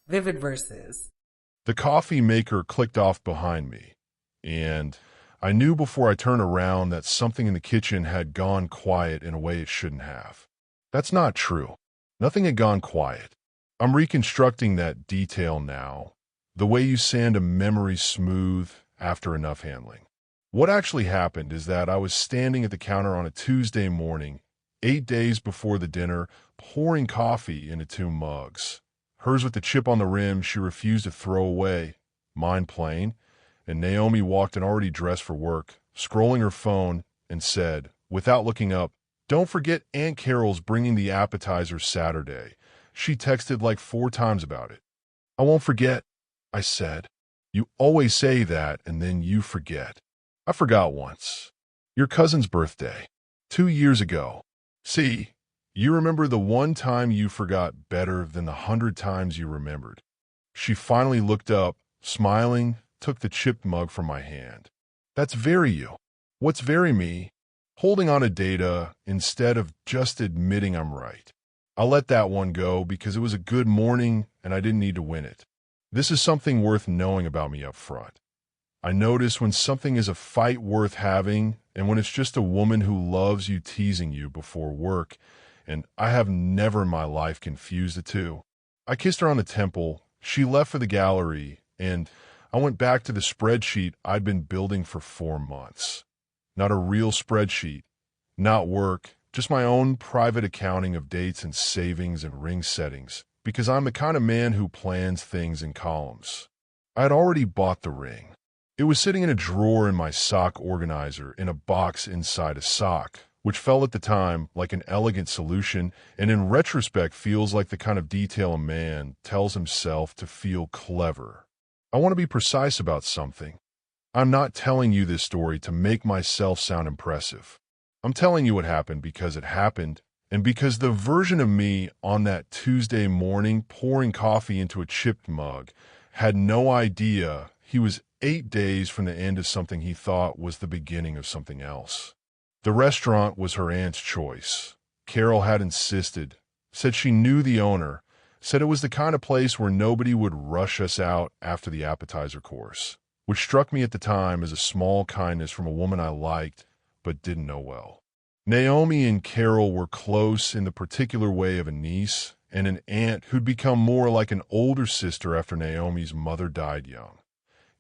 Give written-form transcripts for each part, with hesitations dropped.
Vivid verses. The coffee maker clicked off behind me, and I knew before I turned around that something in the kitchen had gone quiet in a way it shouldn't have. That's not true. Nothing had gone quiet. I'm reconstructing that detail now, the way you sand a memory smooth after enough handling. What actually happened is that I was standing at the counter on a Tuesday morning, 8 days before the dinner, pouring coffee into two mugs. Hers with the chip on the rim she refused to throw away, mine plain, and Naomi walked in already dressed for work, scrolling her phone, and said, without looking up, "Don't forget Aunt Carol's bringing the appetizers Saturday." She texted like 4 times about it. "I won't forget," I said. "You always say that and then you forget." "I forgot once. Your cousin's birthday. 2 years ago. See, you remember the one time you forgot better than the 100 times you remembered." She finally looked up, smiling, took the chipped mug from my hand. "That's very you. What's very me? Holding on to data instead of just admitting I'm right. I'll let that one go because it was a good morning and I didn't need to win it. This is something worth knowing about me up front. I notice when something is a fight worth having and when it's just a woman who loves you teasing you before work, and I have never in my life confused the two." I kissed her on the temple. She left for the gallery, and I went back to the spreadsheet I'd been building for 4 months. Not a real spreadsheet, not work, just my own private accounting of dates and savings and ring settings, because I'm the kind of man who plans things in columns. I had already bought the ring. It was sitting in a drawer in my sock organizer in a box inside a sock, which felt at the time like an elegant solution and in retrospect feels like the kind of detail a man tells himself to feel clever. I want to be precise about something. I'm not telling you this story to make myself sound impressive. I'm telling you what happened because it happened, and because the version of me on that Tuesday morning pouring coffee into a chipped mug had no idea he was 8 days from the end of something he thought was the beginning of something else. The restaurant was her aunt's choice. Carol had insisted, said she knew the owner, said it was the kind of place where nobody would rush us out after the appetizer course, which struck me at the time as a small kindness from a woman I liked but didn't know well. Naomi and Carol were close in the particular way of a niece and an aunt who'd become more like an older sister after Naomi's mother died young.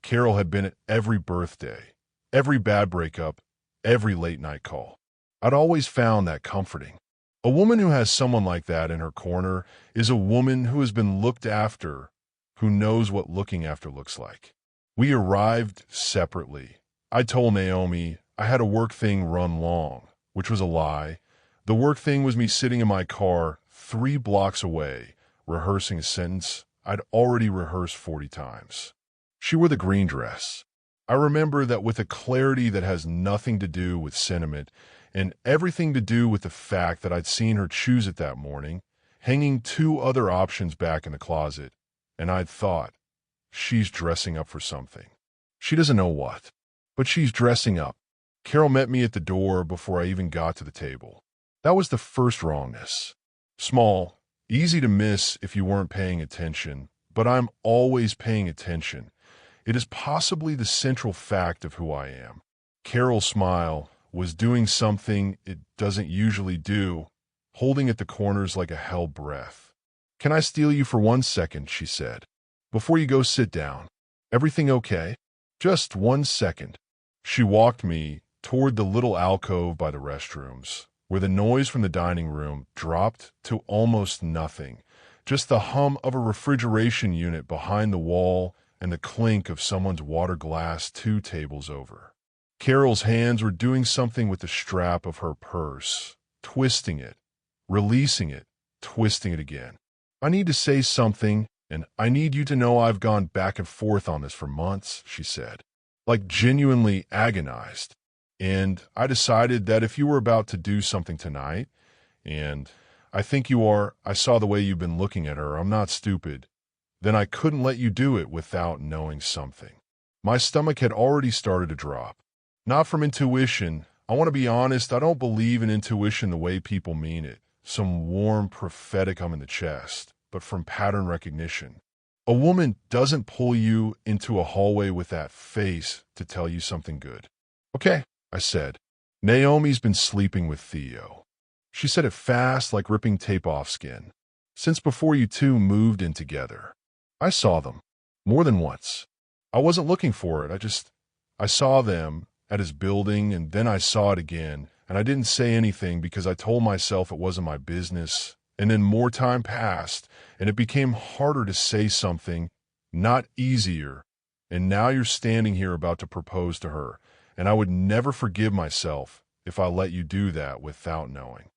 Carol had been at every birthday, every bad breakup, every late-night call. I'd always found that comforting. A woman who has someone like that in her corner is a woman who has been looked after, who knows what looking after looks like. We arrived separately. I told Naomi I had a work thing run long, which was a lie. The work thing was me sitting in my car 3 blocks away, rehearsing a sentence I'd already rehearsed 40 times. She wore the green dress. I remember that with a clarity that has nothing to do with sentiment and everything to do with the fact that I'd seen her choose it that morning, hanging 2 other options back in the closet, and I'd thought, she's dressing up for something. She doesn't know what, but she's dressing up. Carol met me at the door before I even got to the table. That was the first wrongness. Small, easy to miss if you weren't paying attention, but I'm always paying attention. It is possibly the central fact of who I am. Carol's smile was doing something it doesn't usually do, holding at the corners like a held breath. "Can I steal you for 1 second?" she said. "Before you go sit down. Everything okay? Just 1 second." She walked me toward the little alcove by the restrooms, where the noise from the dining room dropped to almost nothing, just the hum of a refrigeration unit behind the wall and the clink of someone's water glass 2 tables over. Carol's hands were doing something with the strap of her purse, twisting it, releasing it, twisting it again. "I need to say something, and I need you to know I've gone back and forth on this for months," she said, like genuinely agonized. "And I decided that if you were about to do something tonight, and I think you are, I saw the way you've been looking at her, I'm not stupid, then I couldn't let you do it without knowing something." My stomach had already started to drop. Not from intuition. I want to be honest, I don't believe in intuition the way people mean it, some warm, prophetic in the chest, but from pattern recognition. A woman doesn't pull you into a hallway with that face to tell you something good. Okay, I said. Naomi's been sleeping with Theo. She said it fast, like ripping tape off skin. Since before you two moved in together. I saw them. More than once. I wasn't looking for it. I saw them at his building, and then I saw it again, and I didn't say anything because I told myself it wasn't my business. And then more time passed, and it became harder to say something, not easier. And now you're standing here about to propose to her, and I would never forgive myself if I let you do that without knowing.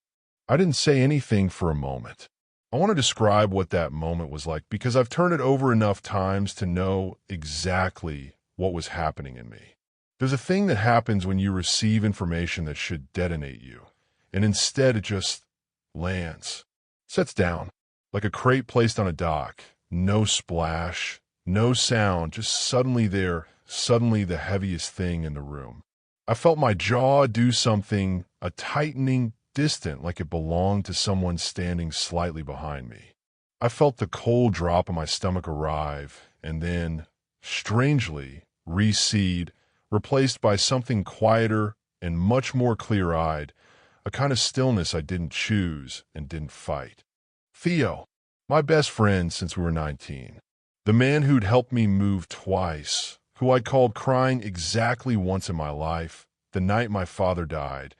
I didn't say anything for a moment. I want to describe what that moment was like because I've turned it over enough times to know exactly what was happening in me. There's a thing that happens when you receive information that should detonate you, and instead it just lands. Sets down, like a crate placed on a dock. No splash, no sound, just suddenly there, suddenly the heaviest thing in the room. I felt my jaw do something, a tightening, distant, like it belonged to someone standing slightly behind me. I felt the cold drop in my stomach arrive, and then, strangely, recede, replaced by something quieter and much more clear-eyed, a kind of stillness I didn't choose and didn't fight. Theo, my best friend since we were 19, the man who'd helped me move twice, who I'd called crying exactly once in my life, the night my father died,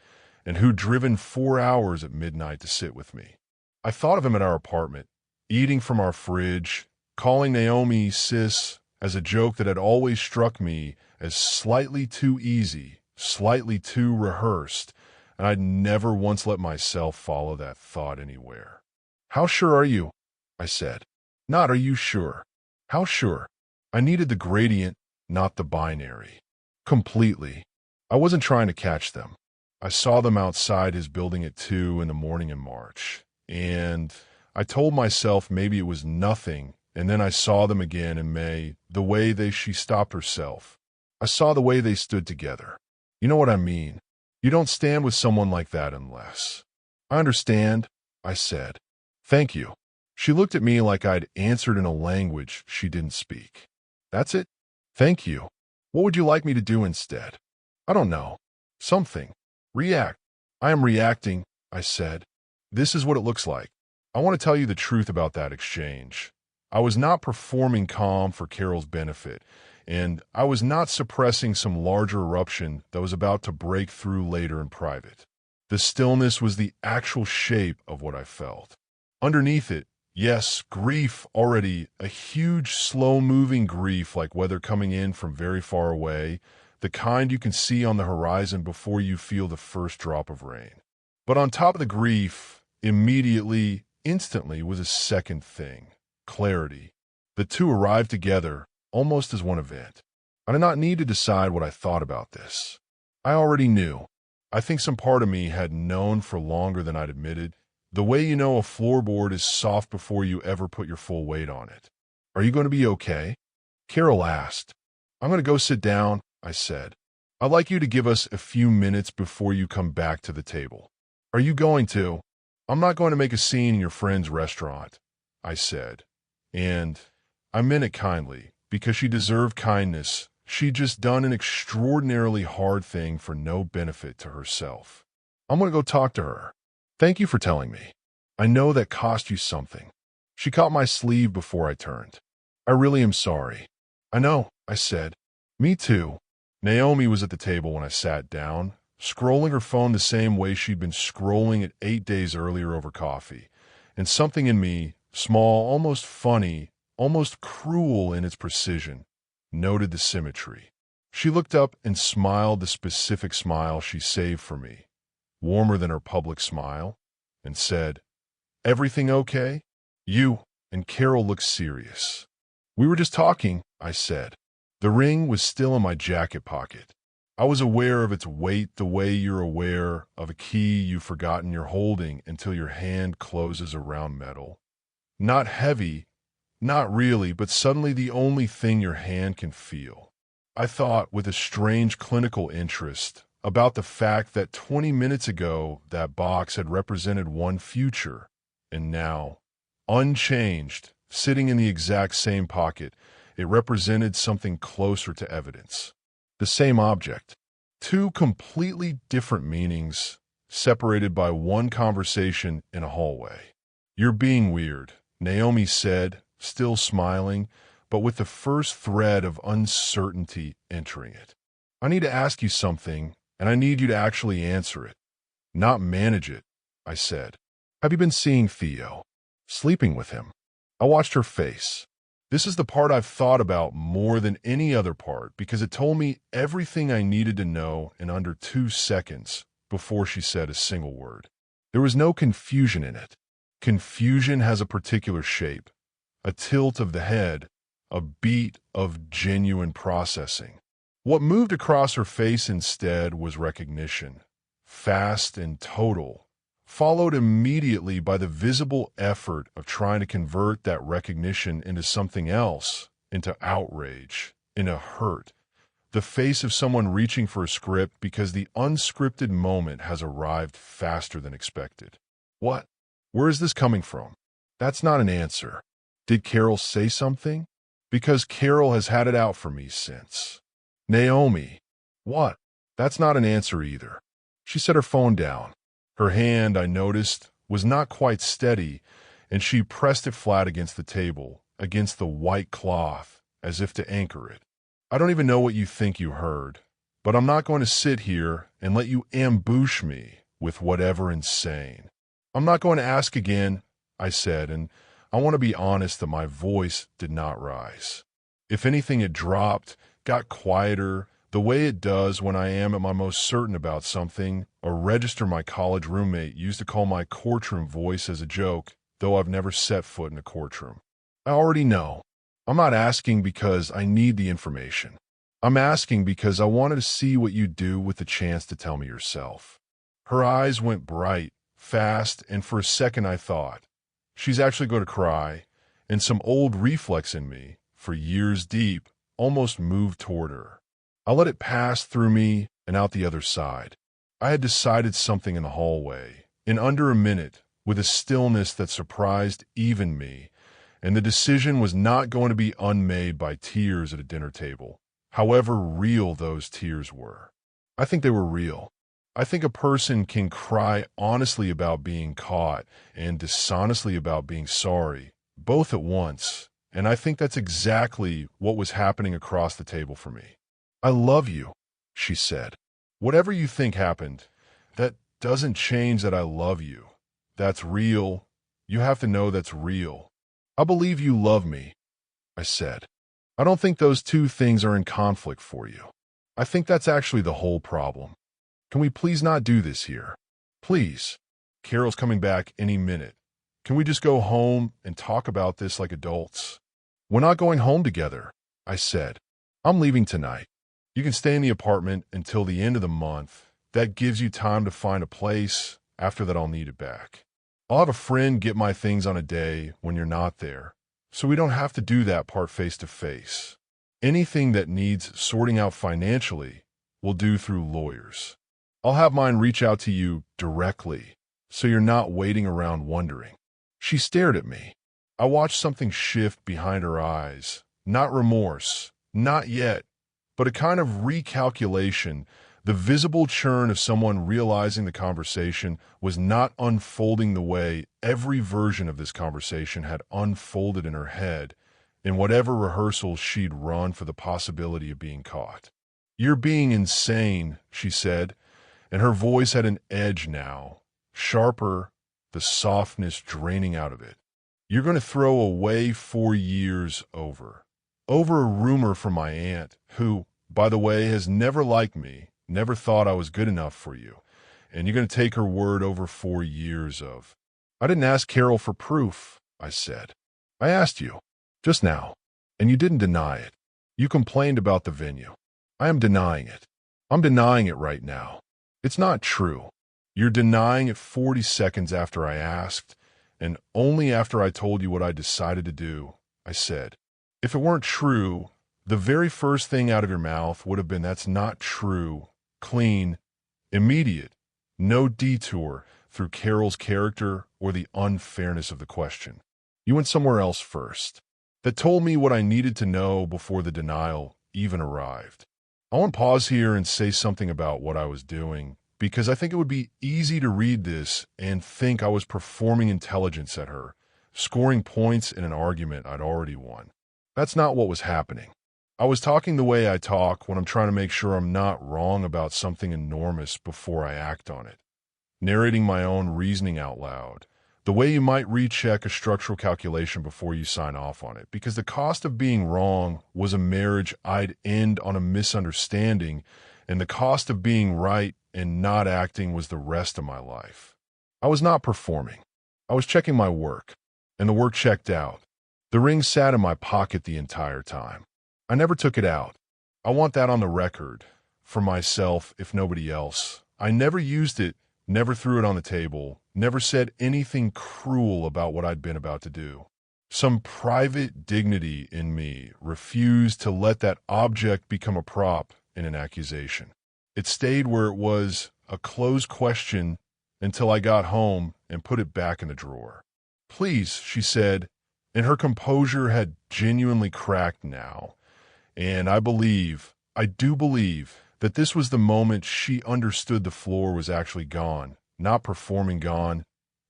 and who'd driven 4 hours at midnight to sit with me. I thought of him at our apartment, eating from our fridge, calling Naomi sis as a joke that had always struck me as slightly too easy, slightly too rehearsed, and I'd never once let myself follow that thought anywhere. How sure are you? I said. Not are you sure. How sure? I needed the gradient, not the binary. Completely. I wasn't trying to catch them. I saw them outside his building at 2 in the morning in March, and I told myself maybe it was nothing, and then I saw them again in May, the way she stopped herself. I saw the way they stood together. You know what I mean? You don't stand with someone like that unless. I understand, I said. Thank you. She looked at me like I'd answered in a language she didn't speak. That's it? Thank you. What would you like me to do instead? I don't know. Something. React. I am reacting, I said. This is what it looks like. I want to tell you the truth about that exchange. I was not performing calm for Carol's benefit, and I was not suppressing some larger eruption that was about to break through later in private. The stillness was the actual shape of what I felt. Underneath it, yes, grief already, a huge, slow-moving grief like weather coming in from very far away, the kind you can see on the horizon before you feel the first drop of rain. But on top of the grief, immediately, instantly, was a second thing, clarity. The two arrived together, almost as one event. I did not need to decide what I thought about this. I already knew. I think some part of me had known for longer than I'd admitted. The way you know a floorboard is soft before you ever put your full weight on it. Are you going to be okay? Carol asked. I'm going to go sit down, I said. I'd like you to give us a few minutes before you come back to the table. Are you going to? I'm not going to make a scene in your friend's restaurant, I said. And I meant it kindly, because she deserved kindness. She'd just done an extraordinarily hard thing for no benefit to herself. I'm going to go talk to her. Thank you for telling me. I know that cost you something. She caught my sleeve before I turned. I really am sorry. I know, I said. Me too. Naomi was at the table when I sat down, scrolling her phone the same way she'd been scrolling it 8 days earlier over coffee. And something in me, small, almost funny, almost cruel in its precision, noted the symmetry. She looked up and smiled the specific smile she saved for me, warmer than her public smile, and said, Everything okay? You and Carol looked serious. We were just talking, I said. The ring was still in my jacket pocket. I was aware of its weight the way you're aware of a key you've forgotten you're holding until your hand closes around metal. Not heavy, not really, but suddenly the only thing your hand can feel. I thought with a strange clinical interest about the fact that 20 minutes ago that box had represented one future, and now, unchanged, sitting in the exact same pocket. It represented something closer to evidence. The same object. Two completely different meanings, separated by one conversation in a hallway. "You're being weird," Naomi said, still smiling, but with the first thread of uncertainty entering it. "I need to ask you something, and I need you to actually answer it, not manage it," I said. "Have you been seeing Theo? Sleeping with him?" I watched her face. This is the part I've thought about more than any other part because it told me everything I needed to know in under 2 seconds before she said a single word. There was no confusion in it. Confusion has a particular shape, a tilt of the head, a beat of genuine processing. What moved across her face instead was recognition, fast and total, followed immediately by the visible effort of trying to convert that recognition into something else, into outrage, into hurt. The face of someone reaching for a script because the unscripted moment has arrived faster than expected. What? Where is this coming from? That's not an answer. Did Carol say something? Because Carol has had it out for me since. Naomi. What? That's not an answer either. She set her phone down. Her hand, I noticed, was not quite steady, and she pressed it flat against the table, against the white cloth, as if to anchor it. "I don't even know what you think you heard, but I'm not going to sit here and let you ambush me with whatever insane. I'm not going to ask again," I said, and I want to be honest that my voice did not rise. If anything, it dropped, got quieter, the way it does when I am at my most certain about something. A register my college roommate used to call my courtroom voice as a joke, though I've never set foot in a courtroom. "I already know. I'm not asking because I need the information. I'm asking because I wanted to see what you do with the chance to tell me yourself." Her eyes went bright, fast, and for a second I thought, she's actually going to cry, and some old reflex in me, for years deep, almost moved toward her. I let it pass through me and out the other side. I had decided something in the hallway, in under a minute, with a stillness that surprised even me, and the decision was not going to be unmade by tears at a dinner table, however real those tears were. I think they were real. I think a person can cry honestly about being caught and dishonestly about being sorry, both at once, and I think that's exactly what was happening across the table for me. "I love you," she said. "Whatever you think happened, that doesn't change that I love you. That's real. You have to know that's real. I believe you love me," I said. "I don't think those two things are in conflict for you. I think that's actually the whole problem. Can we please not do this here? Please. Carol's coming back any minute. Can we just go home and talk about this like adults?" "We're not going home together," I said. "I'm leaving tonight. You can stay in the apartment until the end of the month. That gives you time to find a place. After that, I'll need it back. I'll have a friend get my things on a day when you're not there, so we don't have to do that part face to face. Anything that needs sorting out financially, we'll do through lawyers. I'll have mine reach out to you directly, so you're not waiting around wondering." She stared at me. I watched something shift behind her eyes. Not remorse, not yet, but a kind of recalculation, the visible churn of someone realizing the conversation was not unfolding the way every version of this conversation had unfolded in her head, in whatever rehearsals she'd run for the possibility of being caught. "You're being insane," she said, and her voice had an edge now, sharper, the softness draining out of it. "You're going to throw away 4 years over a rumor from my aunt, who, by the way, has never liked me, never thought I was good enough for you, and you're going to take her word over 4 years of—" "I didn't ask Carol for proof," I said. "I asked you, just now, and you didn't deny it. You complained about the venue. I am denying it. I'm denying it right now. It's not true. You're denying it 40 seconds after I asked, and only after I told you what I decided to do," I said. "If it weren't true, the very first thing out of your mouth would have been that's not true, clean, immediate, no detour through Carol's character or the unfairness of the question. You went somewhere else first. That told me what I needed to know before the denial even arrived. I want to pause here and say something about what I was doing, because I think it would be easy to read this and think I was performing intelligence at her, scoring points in an argument I'd already won. That's not what was happening. I was talking the way I talk when I'm trying to make sure I'm not wrong about something enormous before I act on it. Narrating my own reasoning out loud, the way you might recheck a structural calculation before you sign off on it, because the cost of being wrong was a marriage I'd end on a misunderstanding, and the cost of being right and not acting was the rest of my life. I was not performing. I was checking my work, and the work checked out. The ring sat in my pocket the entire time. I never took it out. I want that on the record, for myself, if nobody else. I never used it, never threw it on the table, never said anything cruel about what I'd been about to do. Some private dignity in me refused to let that object become a prop in an accusation. It stayed where it was, a closed question, until I got home and put it back in the drawer. "Please," she said, and her composure had genuinely cracked now. And I do believe, that this was the moment she understood the floor was actually gone, not performing gone,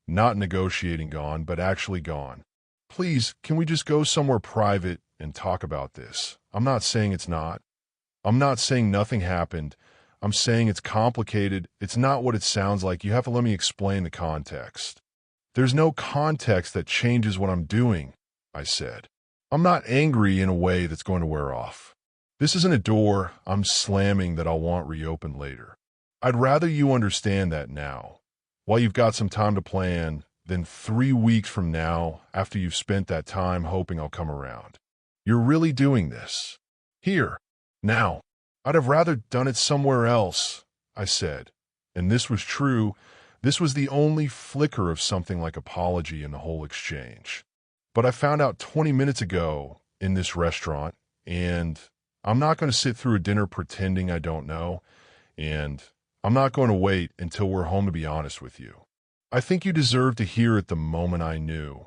not negotiating gone, but actually gone. "Please, can we just go somewhere private and talk about this? I'm not saying it's not. I'm not saying nothing happened. I'm saying it's complicated. It's not what it sounds like. You have to let me explain the context." "There's no context that changes what I'm doing," I said. "I'm not angry in a way that's going to wear off. This isn't a door I'm slamming that I'll want reopened later. I'd rather you understand that now, while you've got some time to plan, than 3 weeks from now after you've spent that time hoping I'll come around. You're really doing this. Here. Now. I'd have rather done it somewhere else," I said. And this was true. This was the only flicker of something like apology in the whole exchange. "But I found out 20 minutes ago in this restaurant, and I'm not going to sit through a dinner pretending I don't know, and I'm not going to wait until we're home to be honest with you. I think you deserve to hear it the moment I knew,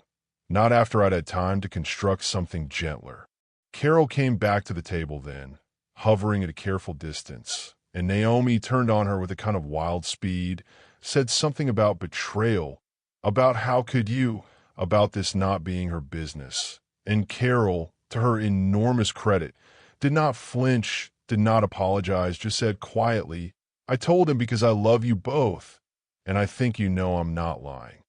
not after I'd had time to construct something gentler." Carol came back to the table then, hovering at a careful distance, and Naomi turned on her with a kind of wild speed, said something about betrayal, about how could you, about this not being her business. And Carol, to her enormous credit, did not flinch, did not apologize, just said quietly, "I told him because I love you both, and I think you know I'm not lying."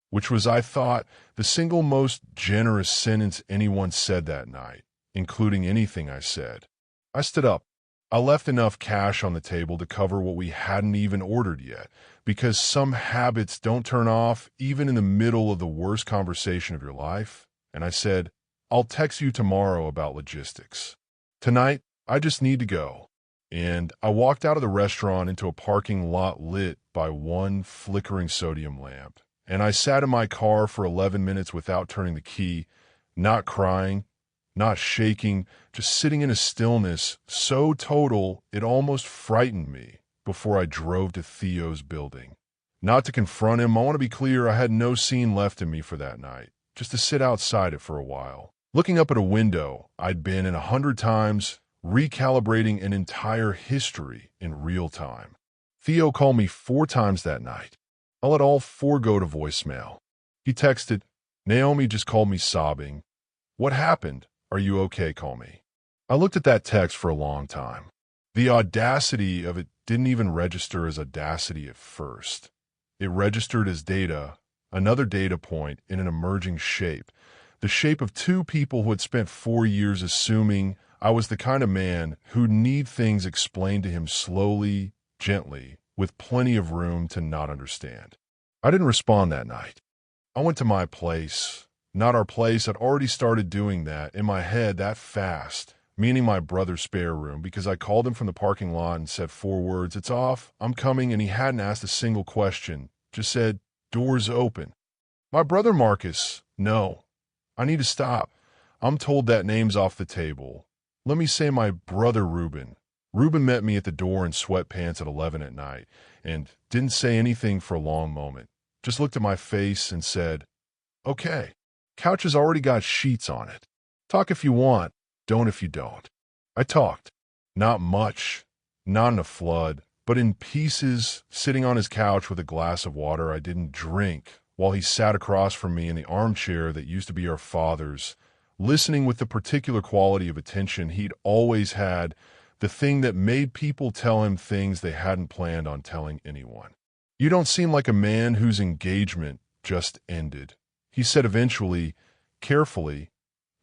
Which was, I thought, the single most generous sentence anyone said that night, including anything I said. I stood up. I left enough cash on the table to cover what we hadn't even ordered yet, because some habits don't turn off even in the middle of the worst conversation of your life. And I said, "I'll text you tomorrow about logistics. Tonight, I just need to go." And I walked out of the restaurant into a parking lot lit by one flickering sodium lamp. And I sat in my car for 11 minutes without turning the key, not crying, not shaking, just sitting in a stillness so total it almost frightened me before I drove to Theo's building. Not to confront him, I want to be clear, I had no scene left in me for that night, just to sit outside it for a while. Looking up at a window I'd been in 100 times, recalibrating an entire history in real time. Theo called me 4 times that night. I let all 4 go to voicemail. He texted, "Naomi just called me sobbing. What happened? Are you okay? Call me." I looked at that text for a long time. The audacity of it didn't even register as audacity at first. It registered as data, another data point in an emerging shape, the shape of 2 people who had spent 4 years assuming I was the kind of man who'd need things explained to him slowly, gently, with plenty of room to not understand. I didn't respond that night. I went to my place. Not our place. I'd already started doing that in my head that fast, meaning my brother's spare room, because I called him from the parking lot and said 4 words, "It's off, I'm coming," and he hadn't asked a single question, just said, "Doors open." My brother Marcus, no. I need to stop. I'm told that name's off the table. Let me say my brother Reuben. Reuben met me at the door in sweatpants at 11 at night and didn't say anything for a long moment, just looked at my face and said, "Okay." Couch has already got sheets on it. Talk if you want, don't if you don't. I talked. Not much, not in a flood, but in pieces, sitting on his couch with a glass of water I didn't drink, while he sat across from me in the armchair that used to be our father's, listening with the particular quality of attention he'd always had, the thing that made people tell him things they hadn't planned on telling anyone. "You don't seem like a man whose engagement just ended," he said eventually, carefully,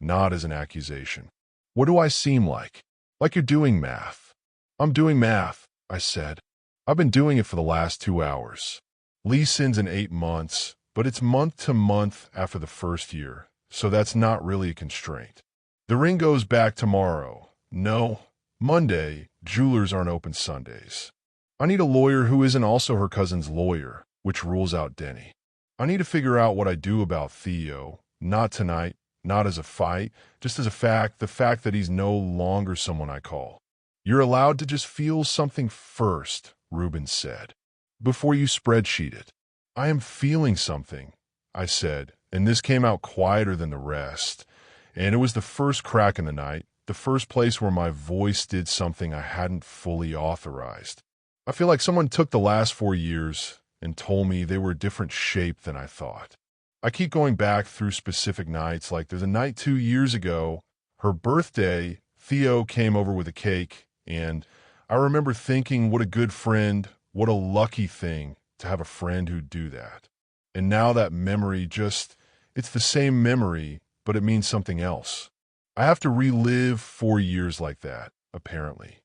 not as an accusation. "What do I seem like?" "Like you're doing math." "I'm doing math," I said. "I've been doing it for the last 2 hours. Lease ends in 8 months, but it's month to month after the first year, so that's not really a constraint. The ring goes back tomorrow. No, Monday. Jewelers aren't open Sundays. I need a lawyer who isn't also her cousin's lawyer, which rules out Denny. I need to figure out what I do about Theo, not tonight, not as a fight, just as a fact, the fact that he's no longer someone I call." "You're allowed to just feel something first," Ruben said, "before you spreadsheet it." "I am feeling something," I said, and this came out quieter than the rest, and it was the first crack in the night, the first place where my voice did something I hadn't fully authorized. "I feel like someone took the last 4 years and told me they were a different shape than I thought. I keep going back through specific nights, like there's a night 2 years ago, her birthday, Theo came over with a cake, and I remember thinking what a good friend, what a lucky thing to have a friend who'd do that. And now that memory it's the same memory, but it means something else. I have to relive 4 years like that, apparently.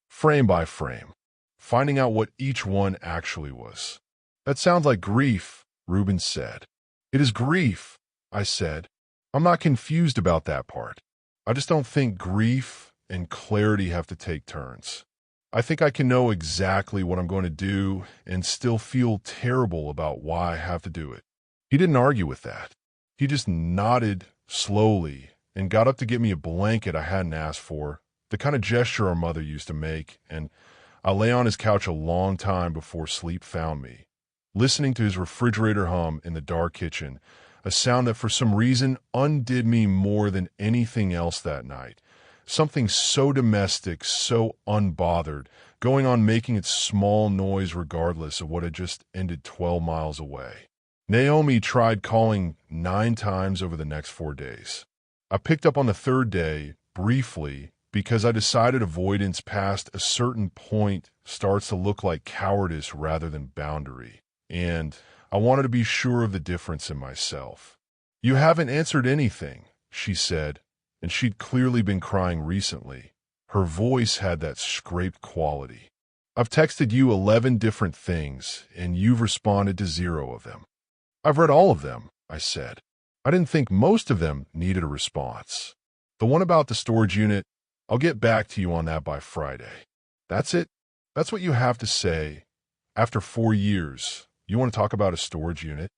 Frame by frame, finding out what each one actually was." "That sounds like grief," Ruben said. "It is grief," I said. "I'm not confused about that part. I just don't think grief and clarity have to take turns. I think I can know exactly what I'm going to do and still feel terrible about why I have to do it." He didn't argue with that. He just nodded slowly and got up to get me a blanket I hadn't asked for, the kind of gesture our mother used to make, and I lay on his couch a long time before sleep found me, listening to his refrigerator hum in the dark kitchen, a sound that for some reason undid me more than anything else that night. Something so domestic, so unbothered, going on making its small noise regardless of what had just ended 12 miles away. Naomi tried calling 9 times over the next 4 days. I picked up on the 3rd day, briefly, because I decided avoidance past a certain point starts to look like cowardice rather than boundary, and I wanted to be sure of the difference in myself. "You haven't answered anything," she said, and she'd clearly been crying recently. Her voice had that scraped quality. "I've texted you 11 different things, and you've responded to 0 of them." "I've read all of them," I said. I didn't think most of them needed a response. "The one about the storage unit, I'll get back to you on that by Friday." "That's it? That's what you have to say? After 4 years, you want to talk about a storage unit?"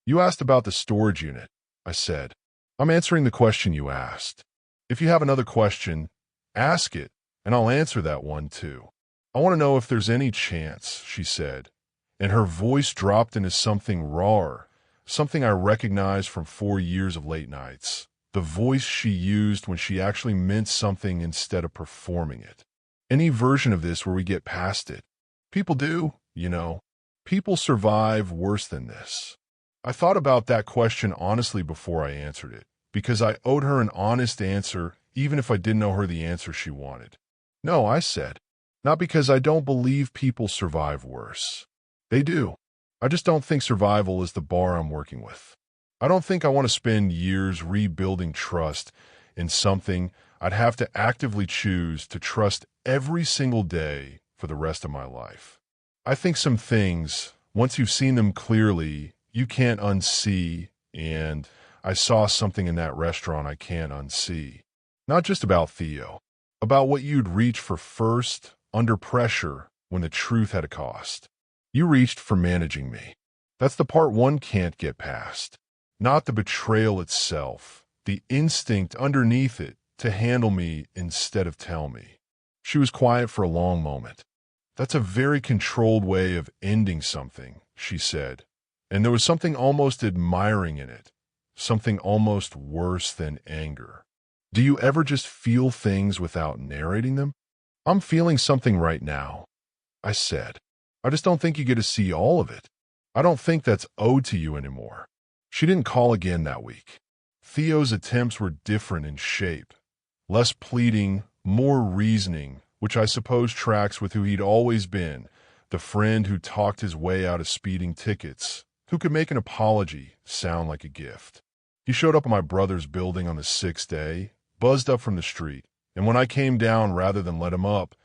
"You asked about the storage unit," I said. "I'm answering the question you asked. If you have another question, ask it, and I'll answer that one too." "I want to know if there's any chance," she said, and her voice dropped into something rawer, something I recognized from 4 years of late nights, the voice she used when she actually meant something instead of performing it. "Any version of this where we get past it. People do, you know. People survive worse than this." I thought about that question honestly before I answered it, because I owed her an honest answer even if I didn't know her the answer she wanted. "No," I said. "Not because I don't believe people survive worse. They do. I just don't think survival is the bar I'm working with. I don't think I want to spend years rebuilding trust in something I'd have to actively choose to trust every single day for the rest of my life. I think some things, once you've seen them clearly, you can't unsee, and I saw something in that restaurant I can't unsee. Not just about Theo, about what you'd reach for first, under pressure, when the truth had a cost. You reached for managing me. That's the part one can't get past. Not the betrayal itself, the instinct underneath it to handle me instead of tell me." She was quiet for a long moment. "That's a very controlled way of ending something," she said, and there was something almost admiring in it. something almost worse than anger. Do you ever just feel things without narrating them? I'm feeling something right now, I said. I just don't think you get to see all of it. I don't think that's owed to you anymore. She didn't call again that week. Theo's attempts were different in shape. Less pleading, more reasoning, which I suppose tracks with who he'd always been, the friend who talked his way out of speeding tickets, who could make an apology sound like a gift. He showed up at my brother's building on the 6th day, buzzed up from the street, and when I came down rather than let him up,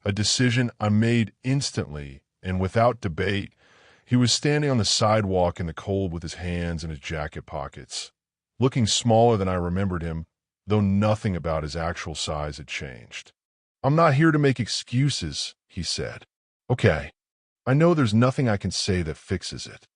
a decision I made instantly and without debate, he was standing on the sidewalk in the cold with his hands in his jacket pockets, looking smaller than I remembered him, though nothing about his actual size had changed. I'm not here to make excuses, he said. Okay, I know there's nothing I can say that fixes it.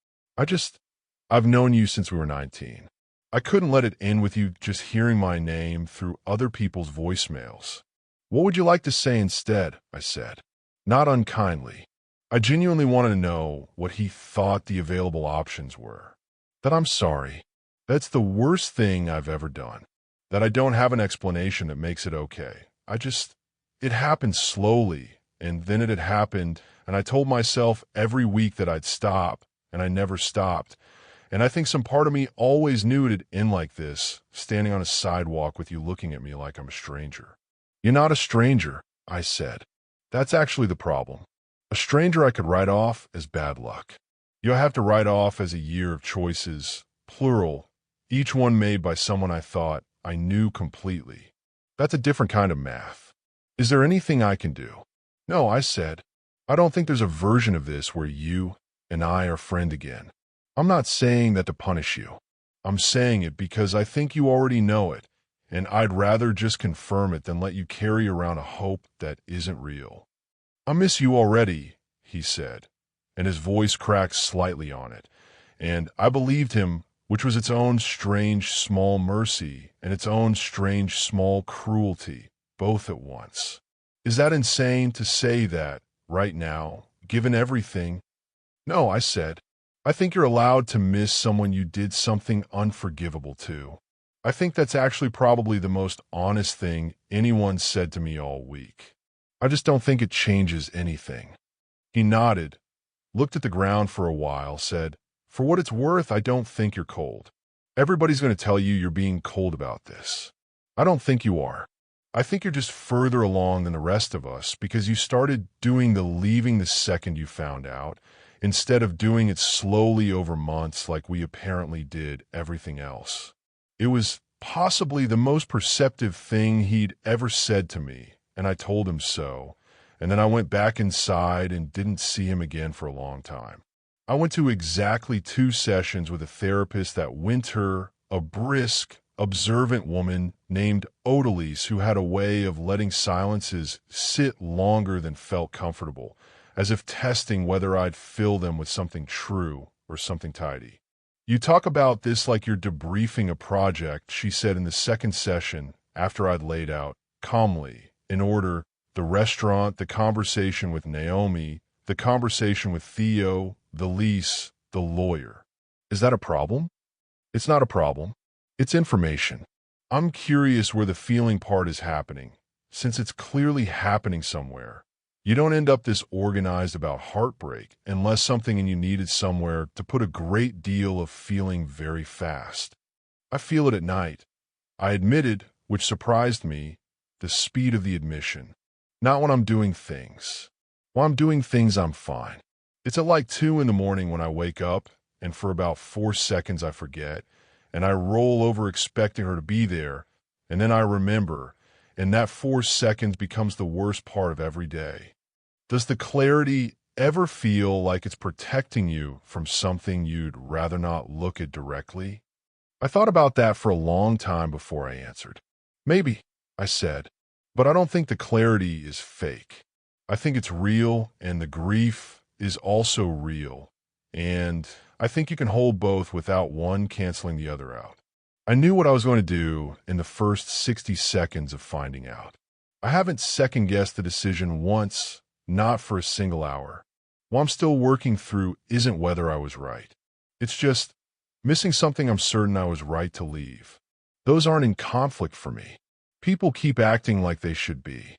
I've known you since we were 19. I couldn't let it end with you just hearing my name through other people's voicemails. What would you like to say instead? I said. Not unkindly. I genuinely wanted to know what he thought the available options were. That I'm sorry. That's the worst thing I've ever done. That I don't have an explanation that makes it okay. It happened slowly, and then it had happened, and I told myself every week that I'd stop, and I never stopped. And I think some part of me always knew it'd end like this, standing on a sidewalk with you looking at me like I'm a stranger. You're not a stranger, I said. That's actually the problem. A stranger I could write off as bad luck. You'll have to write off as a year of choices, plural, each one made by someone I thought I knew completely. That's a different kind of math. Is there anything I can do? No, I said. I don't think there's a version of this where you and I are friend again. I'm not saying that to punish you. I'm saying it because I think you already know it, and I'd rather just confirm it than let you carry around a hope that isn't real. I miss you already, he said, and his voice cracked slightly on it, and I believed him, which was its own strange small mercy and its own strange small cruelty, both at once. Is that insane to say that, right now, given everything? No, I said. I think you're allowed to miss someone you did something unforgivable to. I think that's actually probably the most honest thing anyone said to me all week. I just don't think it changes anything. He nodded, looked at the ground for a while, said, For what it's worth, I don't think you're cold. Everybody's going to tell you you're being cold about this. I don't think you are. I think you're just further along than the rest of us because you started doing the leaving the second you found out, instead of doing it slowly over months like we apparently did everything else. It was possibly the most perceptive thing he'd ever said to me, and I told him so, and then I went back inside and didn't see him again for a long time. I went to exactly 2 sessions with a therapist that winter, a brisk, observant woman named Odalise who had a way of letting silences sit longer than felt comfortable, as if testing whether I'd fill them with something true or something tidy. You talk about this like you're debriefing a project, she said in the 2nd session after I'd laid out, calmly, in order, the restaurant, the conversation with Naomi, the conversation with Theo, the lease, the lawyer. Is that a problem? It's not a problem. It's information. I'm curious where the feeling part is happening, since it's clearly happening somewhere. You don't end up this organized about heartbreak unless something in you needed somewhere to put a great deal of feeling very fast. I feel it at night. I admitted, which surprised me, the speed of the admission. Not when I'm doing things. While I'm doing things, I'm fine. It's at like 2 in the morning when I wake up, and for about 4 seconds I forget, and I roll over expecting her to be there, and then I remember, and that 4 seconds becomes the worst part of every day. Does the clarity ever feel like it's protecting you from something you'd rather not look at directly? I thought about that for a long time before I answered. Maybe, I said, but I don't think the clarity is fake. I think it's real, and the grief is also real, and I think you can hold both without one canceling the other out. I knew what I was going to do in the first 60 seconds of finding out. I haven't second-guessed the decision once, not for a single hour. What I'm still working through isn't whether I was right. It's just, Missing something I'm certain I was right to leave. Those aren't in conflict for me. People keep acting like they should be.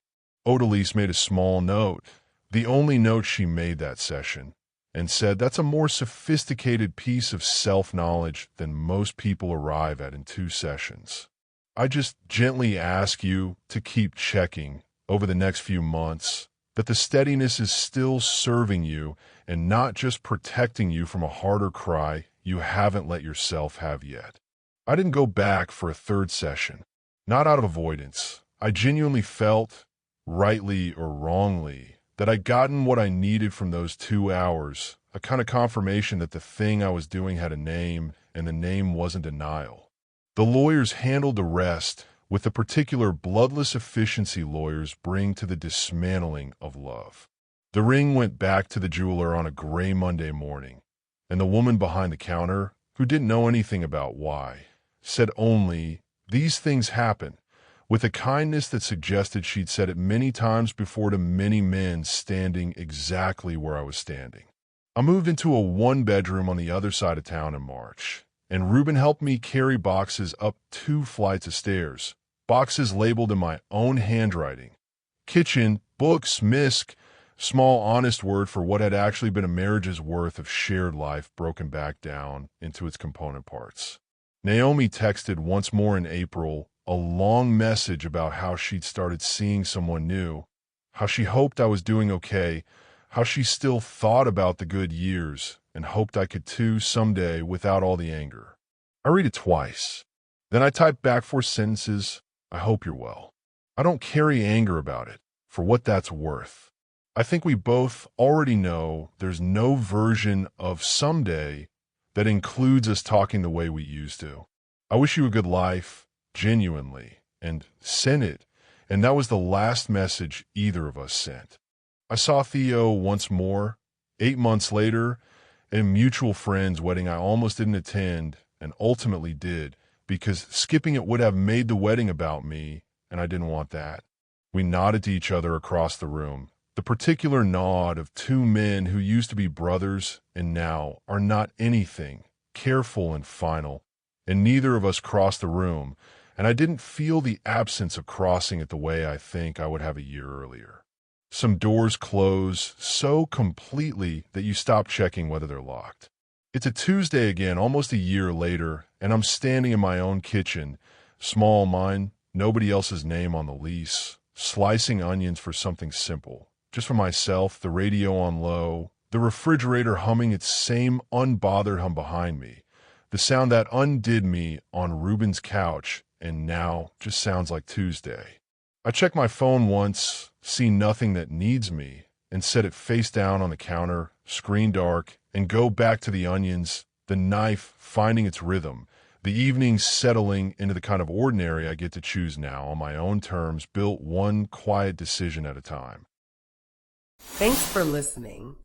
Odalise made a small note, the only note she made that session, and said that's a more sophisticated piece of self-knowledge than most people arrive at in 2 sessions. I just gently ask you to keep checking over the next few months that the steadiness is still serving you and not just protecting you from a harder cry you haven't let yourself have yet. I didn't go back for a 3rd session, not out of avoidance. I genuinely felt, rightly or wrongly, that I'd gotten what I needed from those 2 hours, a kind of confirmation that the thing I was doing had a name, and the name wasn't denial. The lawyers handled the rest with the particular bloodless efficiency lawyers bring to the dismantling of love. The ring went back to the jeweler on a gray Monday morning, and the woman behind the counter, who didn't know anything about why, said only, "These things happen," with a kindness that suggested she'd said it many times before to many men standing exactly where I was standing. I moved into a 1-bedroom on the other side of town in March, and Ruben helped me carry boxes up 2 flights of stairs, boxes labeled in my own handwriting. Kitchen, books, misc, small honest word for what had actually been a marriage's worth of shared life broken back down into its component parts. Naomi texted once more in April, a long message about how she'd started seeing someone new, how she hoped I was doing okay, how she still thought about the good years and hoped I could too someday without all the anger. I read it twice. Then I type back 4 sentences, "I hope you're well." I don't carry anger about it, for what that's worth. I think we both already know there's no version of someday that includes us talking the way we used to. I wish you a good life, genuinely, and sent it, and that was the last message either of us sent. I saw Theo once more, 8 months later, at a mutual friend's wedding I almost didn't attend, and ultimately did, because skipping it would have made the wedding about me, and I didn't want that. We nodded to each other across the room, the particular nod of 2 men who used to be brothers and now are not anything, careful and final, and neither of us crossed the room, and I didn't feel the absence of crossing it the way I think I would have a year earlier. Some doors close so completely that you stop checking whether they're locked. It's a Tuesday again, almost a year later, and I'm standing in my own kitchen, small mine, nobody else's name on the lease, slicing onions for something simple. Just for myself, the radio on low, the refrigerator humming its same unbothered hum behind me, the sound that undid me on Ruben's couch and now just sounds like Tuesday. I check my phone once, see nothing that needs me, and set it face down on the counter, screen dark, and go back to the onions, the knife finding its rhythm, the evenings settling into the kind of ordinary I get to choose now on my own terms, built one quiet decision at a time. Thanks for listening.